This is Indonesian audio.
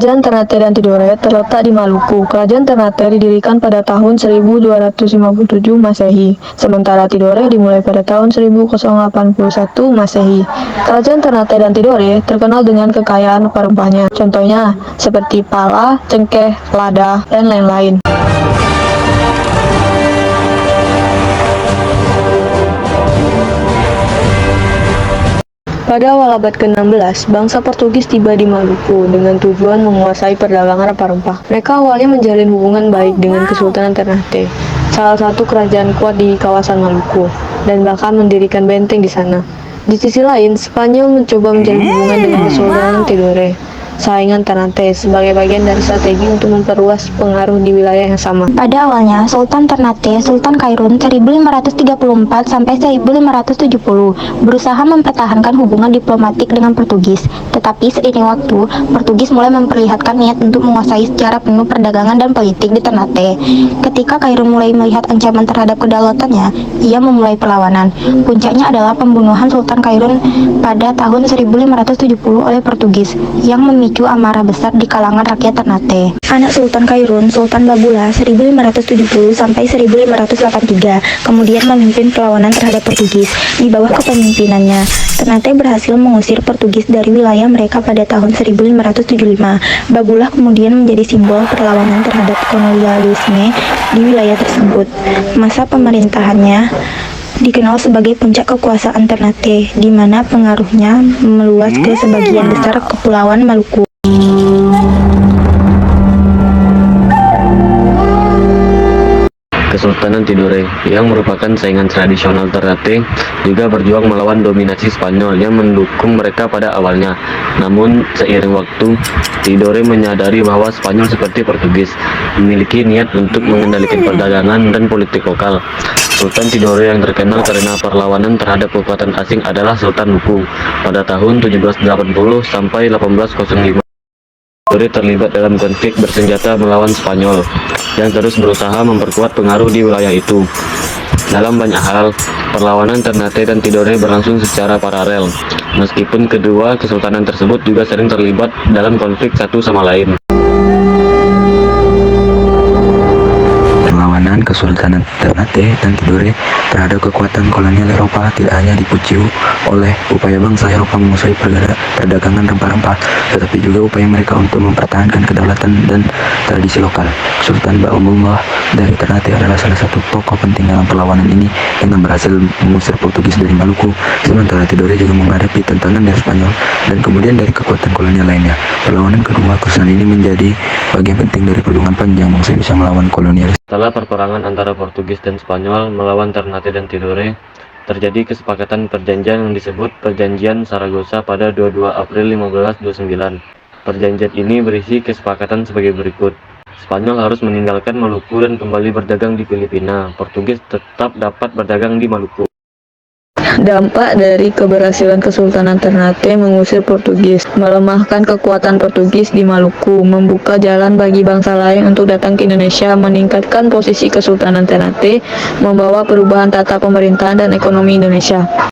Kerajaan Ternate dan Tidore terletak di Maluku. Kerajaan Ternate didirikan pada tahun 1257 Masehi, sementara Tidore dimulai pada tahun 1081 Masehi. Kerajaan Ternate dan Tidore terkenal dengan kekayaan rempah-rempahnya, contohnya seperti pala, cengkeh, lada, dan lain-lain. Pada awal abad ke-16, bangsa Portugis tiba di Maluku dengan tujuan menguasai perdagangan rempah-rempah. Mereka awalnya menjalin hubungan baik dengan Kesultanan Ternate, salah satu kerajaan kuat di kawasan Maluku, dan bahkan mendirikan benteng di sana. Di sisi lain, Spanyol mencoba menjalin hubungan dengan Kesultanan Tidore, saingan Ternate, sebagai bagian dari strategi untuk memperluas pengaruh di wilayah yang sama. Pada awalnya, Sultan Ternate, Sultan Kairun 1534 sampai 1570 berusaha mempertahankan hubungan diplomatik dengan Portugis. Tetapi seiring waktu, Portugis mulai memperlihatkan niat untuk menguasai secara penuh perdagangan dan politik di Ternate. Ketika Kairun mulai melihat ancaman terhadap kedaulatannya, ia memulai perlawanan. Puncaknya adalah pembunuhan Sultan Kairun pada tahun 1570 oleh Portugis, yang memicu amarah besar di kalangan rakyat Ternate. Anak Sultan Kairun, Sultan Babula 1570 sampai 1583, kemudian memimpin perlawanan terhadap Portugis. Di bawah kepemimpinannya, Ternate berhasil mengusir Portugis dari wilayah mereka pada tahun 1575. Babula kemudian menjadi simbol perlawanan terhadap kolonialisme di wilayah tersebut. Masa pemerintahannya dikenal sebagai puncak kekuasaan Ternate, di mana pengaruhnya meluas ke sebagian besar Kepulauan Maluku. Kesultanan Tidore, yang merupakan saingan tradisional Ternate, juga berjuang melawan dominasi Spanyol yang mendukung mereka pada awalnya. Namun, seiring waktu, Tidore menyadari bahwa Spanyol seperti Portugis memiliki niat untuk mengendalikan perdagangan dan politik lokal. Sultan Tidore yang terkenal karena perlawanan terhadap kekuatan asing adalah Sultan Luku pada tahun 1780 sampai 1805. Tidore terlibat dalam konflik bersenjata melawan Spanyol yang terus berusaha memperkuat pengaruh di wilayah itu. Dalam banyak hal, perlawanan Ternate dan Tidore berlangsung secara paralel, meskipun kedua kesultanan tersebut juga sering terlibat dalam konflik satu sama lain. Perlawanan Kesultanan Ternate dan Tidore terhadap kekuatan kolonial Eropa tidak hanya dipicu oleh upaya bangsa Eropa menguasai perdagangan rempah-rempah, tetapi juga upaya mereka untuk mempertahankan kedaulatan dan tradisi lokal. Sultan Baumullah dari Ternate adalah salah satu tokoh penting dalam perlawanan ini dengan berhasil mengusir Portugis dari Maluku, sementara Tidore juga menghadapi tantangan dari Spanyol dan kemudian dari kekuatan kolonial lainnya. Perlawanan kedua kesultanan ini menjadi bagian penting dari perjuangan panjang bangsa bisa melawan kolonialis. Setelah perperangan antara Portugis dan Spanyol melawan Ternate dan Tidore, terjadi kesepakatan perjanjian yang disebut Perjanjian Saragossa pada 22 April 1529. Perjanjian ini berisi kesepakatan sebagai berikut. Spanyol harus meninggalkan Maluku dan kembali berdagang di Filipina. Portugis tetap dapat berdagang di Maluku. Dampak dari keberhasilan Kesultanan Ternate mengusir Portugis, melemahkan kekuatan Portugis di Maluku, membuka jalan bagi bangsa lain untuk datang ke Indonesia, meningkatkan posisi Kesultanan Ternate, membawa perubahan tata pemerintahan dan ekonomi Indonesia.